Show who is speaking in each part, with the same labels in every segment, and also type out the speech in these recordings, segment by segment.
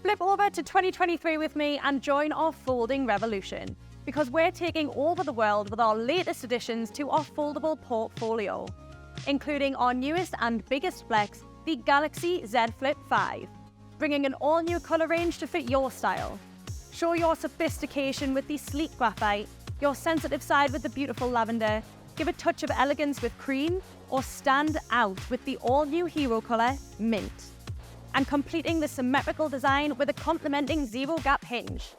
Speaker 1: Flip over to 2023 with me and join our folding revolution, because we're taking over the world with our latest additions to our foldable portfolio, including our newest and biggest flex, the Galaxy Z Flip5, bringing an all-new color range to fit your style. Show your sophistication with the sleek Graphite, your sensitive side with the beautiful Lavender, give a touch of elegance with Cream, or stand out with the all-new hero color, Mint. And completing the symmetrical design with a complementing zero-gap hinge.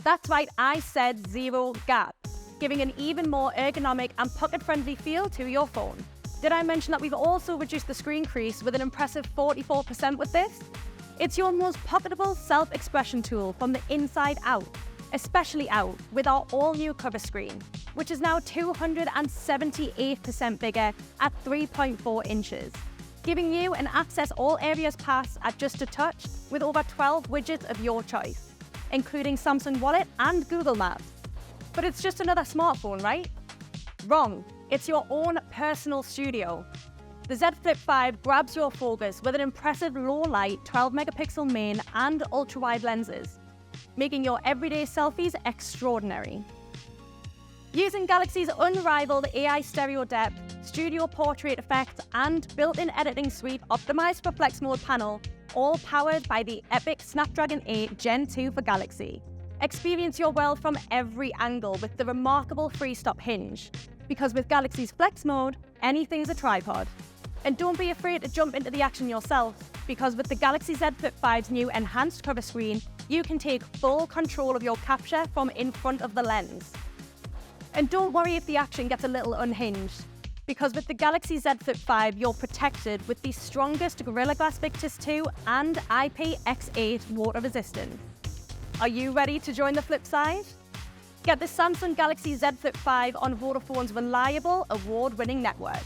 Speaker 1: That's right, I said zero gap, giving an even more ergonomic and pocket-friendly feel to your phone. Did I mention that we've also reduced the screen crease with an impressive 44% with this? It's your most pocketable self-expression tool from the inside out, especially out with our all-new cover screen, which is now 278% bigger at 3.4 inches. Giving you an access all areas pass at just a touch with over 12 widgets of your choice, including Samsung Wallet and Google Maps. But it's just another smartphone, right? Wrong, it's your own personal studio. The Z Flip5 grabs your focus with an impressive low-light 12-megapixel main and ultra-wide lenses, making your everyday selfies extraordinary. Using Galaxy's unrivaled AI stereo depth, studio portrait effects, and built-in editing suite optimized for flex mode panel, all powered by the epic Snapdragon 8 Gen 2 for Galaxy. Experience your world from every angle with the remarkable freestop hinge, because with Galaxy's flex mode, anything's a tripod. And don't be afraid to jump into the action yourself, because with the Galaxy Z Flip5's new enhanced cover screen, you can take full control of your capture from in front of the lens. And don't worry if the action gets a little unhinged, because with the Galaxy Z Flip5, you're protected with the strongest Gorilla Glass Victus 2 and IPX8 water resistance. Are you ready to join the flip side? Get the Samsung Galaxy Z Flip5 on Vodafone's reliable, award-winning network.